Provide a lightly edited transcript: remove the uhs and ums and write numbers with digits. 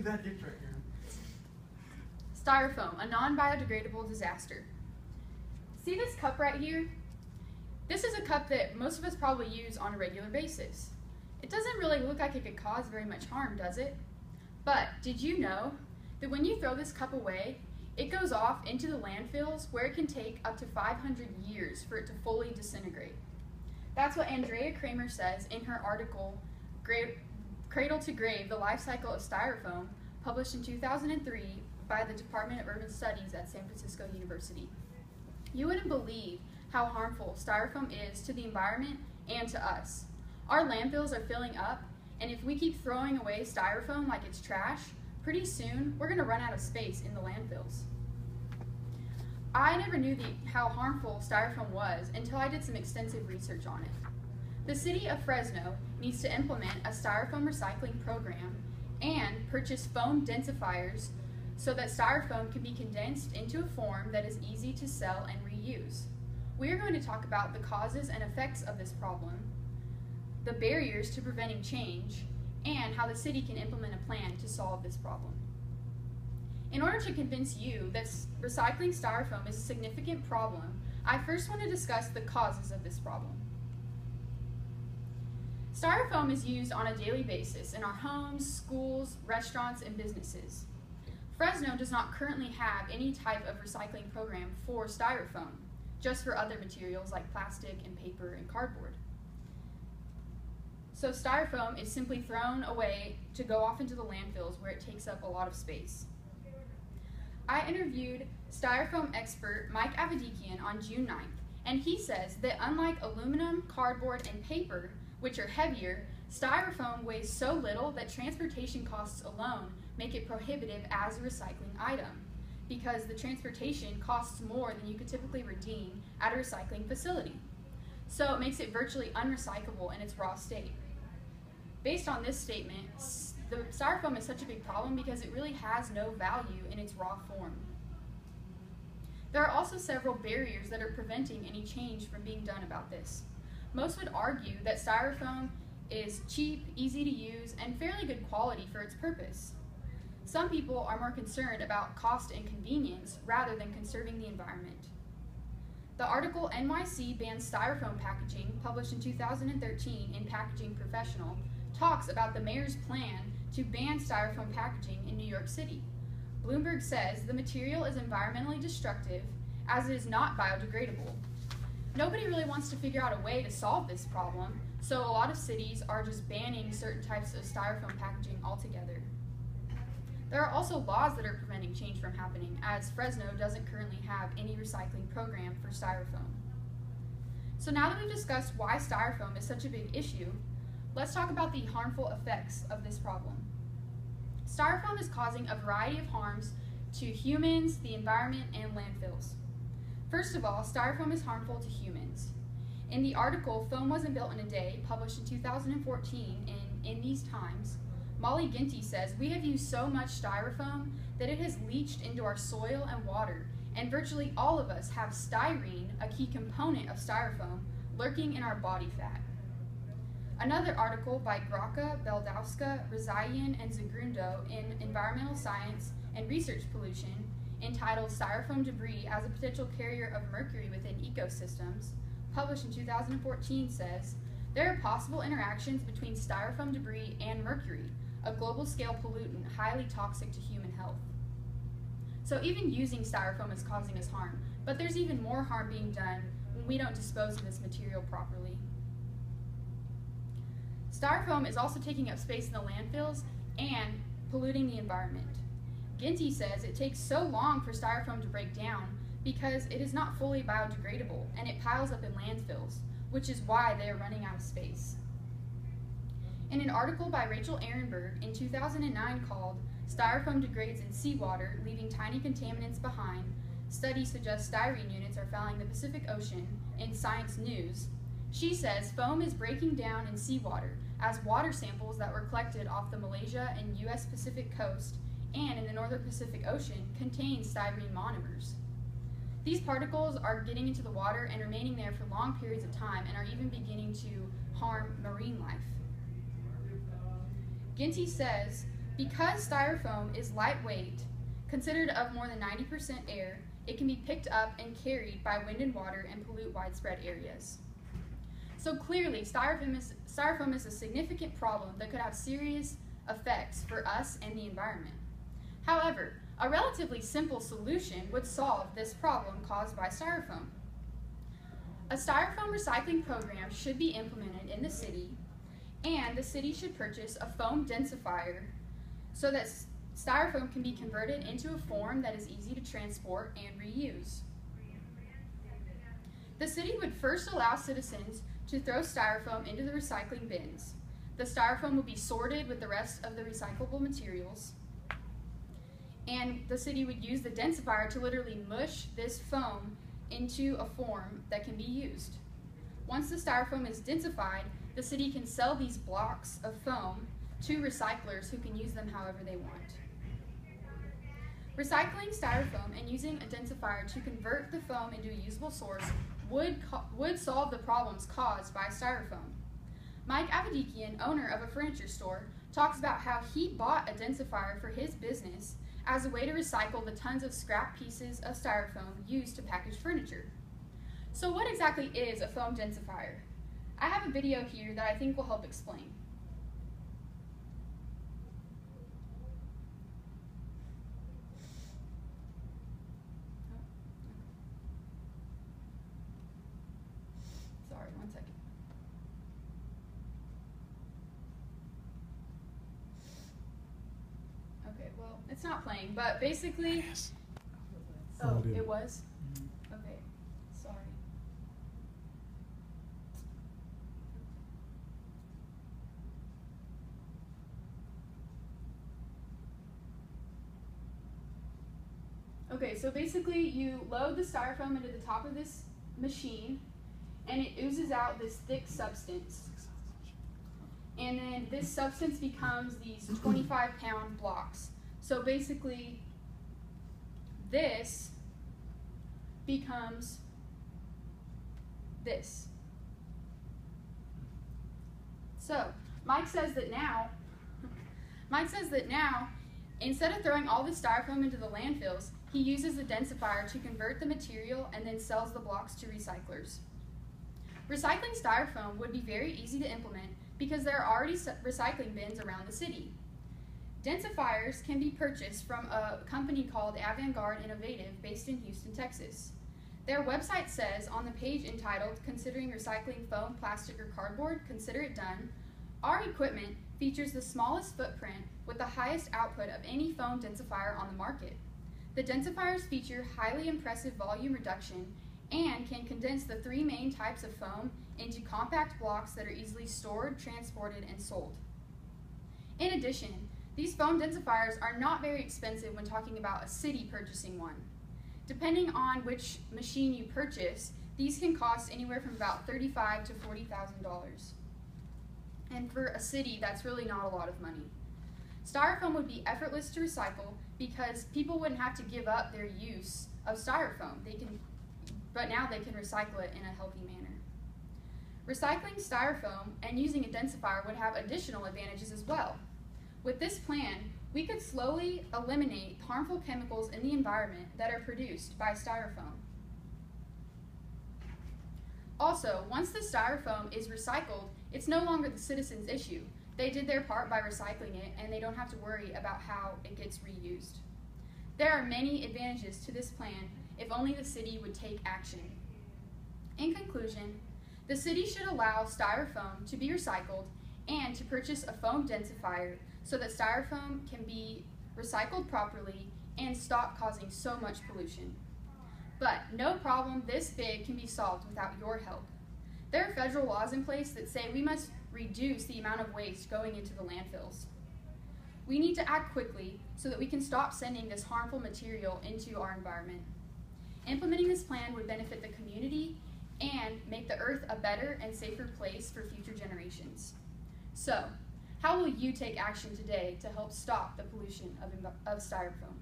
that ditch right here. Styrofoam, a non-biodegradable disaster. See this cup right here? This is a cup that most of us probably use on a regular basis. It doesn't really look like it could cause very much harm, does it? But did you know that when you throw this cup away, it goes off into the landfills where it can take up to 500 years for it to fully disintegrate? That's what Andrea Kramer says in her article, Cradle to Grave, The Life Cycle of Styrofoam, published in 2003 by the Department of Urban Studies at San Francisco University. You wouldn't believe how harmful styrofoam is to the environment and to us. Our landfills are filling up, and if we keep throwing away styrofoam like it's trash, pretty soon we're going to run out of space in the landfills. I never knew how harmful styrofoam was until I did some extensive research on it. The city of Fresno needs to implement a styrofoam recycling program and purchase foam densifiers so that styrofoam can be condensed into a form that is easy to sell and reuse. We are going to talk about the causes and effects of this problem, the barriers to preventing change, and how the city can implement a plan to solve this problem. In order to convince you that recycling styrofoam is a significant problem, I first want to discuss the causes of this problem. Styrofoam is used on a daily basis in our homes, schools, restaurants, and businesses. Fresno does not currently have any type of recycling program for styrofoam, just for other materials like plastic and paper and cardboard. So styrofoam is simply thrown away to go off into the landfills where it takes up a lot of space. I interviewed styrofoam expert Mike Avedikian on June 9th, and he says that unlike aluminum, cardboard, and paper, which are heavier, styrofoam weighs so little that transportation costs alone make it prohibitive as a recycling item, because the transportation costs more than you could typically redeem at a recycling facility. So it makes it virtually unrecyclable in its raw state. Based on this statement, the styrofoam is such a big problem because it really has no value in its raw form. There are also several barriers that are preventing any change from being done about this. Most would argue that styrofoam is cheap, easy to use, and fairly good quality for its purpose. Some people are more concerned about cost and convenience rather than conserving the environment. The article NYC Bans Styrofoam Packaging, published in 2013 in Packaging Professional, talks about the mayor's plan to ban styrofoam packaging in New York City. Bloomberg says the material is environmentally destructive as it is not biodegradable. Nobody really wants to figure out a way to solve this problem, so a lot of cities are just banning certain types of styrofoam packaging altogether. There are also laws that are preventing change from happening, as Fresno doesn't currently have any recycling program for styrofoam. So now that we've discussed why styrofoam is such a big issue, let's talk about the harmful effects of this problem. Styrofoam is causing a variety of harms to humans, the environment, and landfills. First of all, styrofoam is harmful to humans. In the article, Foam Wasn't Built in a Day, published in 2014 in These Times, Molly Ginty says, "We have used so much styrofoam that it has leached into our soil and water, and virtually all of us have styrene, a key component of styrofoam, lurking in our body fat." Another article by Graca, Beldowska, Rezaian, and Zagrundo in Environmental Science and Research Pollution, entitled Styrofoam Debris as a Potential Carrier of Mercury Within Ecosystems, published in 2014, says, "There are possible interactions between styrofoam debris and mercury, a global-scale pollutant highly toxic to human health." So even using styrofoam is causing us harm, but there's even more harm being done when we don't dispose of this material properly. Styrofoam is also taking up space in the landfills and polluting the environment. Ginty says it takes so long for styrofoam to break down because it is not fully biodegradable and it piles up in landfills, which is why they are running out of space. In an article by Rachel Ehrenberg in 2009 called "Styrofoam Degrades in Seawater, Leaving Tiny Contaminants Behind," studies suggest styrene units are fouling the Pacific Ocean in Science News, she says foam is breaking down in seawater as water samples that were collected off the Malaysia and US Pacific coast and in the Northern Pacific Ocean contain styrene monomers. These particles are getting into the water and remaining there for long periods of time and are even beginning to harm marine life. Ginty says Because styrofoam is lightweight, considered of more than 90% air, it can be picked up and carried by wind and water and pollute widespread areas. So clearly, styrofoam is a significant problem that could have serious effects for us and the environment. However, a relatively simple solution would solve this problem caused by styrofoam. A styrofoam recycling program should be implemented in the city, and the city should purchase a foam densifier so that styrofoam can be converted into a form that is easy to transport and reuse. The city would first allow citizens to throw styrofoam into the recycling bins. The styrofoam would be sorted with the rest of the recyclable materials, and the city would use the densifier to literally mush this foam into a form that can be used. Once the styrofoam is densified, the city can sell these blocks of foam to recyclers who can use them however they want. Recycling styrofoam and using a densifier to convert the foam into a usable source would solve the problems caused by styrofoam. Mike Avedikian, owner of a furniture store, talks about how he bought a densifier for his business as a way to recycle the tons of scrap pieces of styrofoam used to package furniture. So what exactly is a foam densifier? I have a video here that I think will help explain. Sorry, one second. Okay, well, it's not playing, but basically, Yes. oh, it was? Okay, sorry. Okay, so basically you load the styrofoam into the top of this machine and it oozes out this thick substance. And then this substance becomes these 25-pound blocks. So basically this becomes this. So Mike says that now, instead of throwing all the styrofoam into the landfills, he uses the densifier to convert the material and then sells the blocks to recyclers. Recycling styrofoam would be very easy to implement because there are already recycling bins around the city. Densifiers can be purchased from a company called Avant-Garde Innovative based in Houston, Texas. Their website says on the page entitled "Considering Recycling Foam, Plastic, or Cardboard, Consider It Done," our equipment features the smallest footprint with the highest output of any foam densifier on the market. The densifiers feature highly impressive volume reduction and can condense the three main types of foam into compact blocks that are easily stored, transported, and sold. In addition, these foam densifiers are not very expensive when talking about a city purchasing one. Depending on which machine you purchase, these can cost anywhere from about $35,000 to $40,000. And for a city, that's really not a lot of money. Styrofoam would be effortless to recycle because people wouldn't have to give up their use of styrofoam. But now they can recycle it in a healthy manner. Recycling styrofoam and using a densifier would have additional advantages as well. With this plan, we could slowly eliminate harmful chemicals in the environment that are produced by styrofoam. Also, once the styrofoam is recycled, it's no longer the citizens' issue. They did their part by recycling it, and they don't have to worry about how it gets reused. There are many advantages to this plan if only the city would take action. In conclusion, the city should allow styrofoam to be recycled and to purchase a foam densifier so that styrofoam can be recycled properly and stop causing so much pollution. But no problem this big can be solved without your help. There are federal laws in place that say we must reduce the amount of waste going into the landfills. We need to act quickly so that we can stop sending this harmful material into our environment. Implementing this plan would benefit the community and make the earth a better and safer place for future generations. So, how will you take action today to help stop the pollution of styrofoam?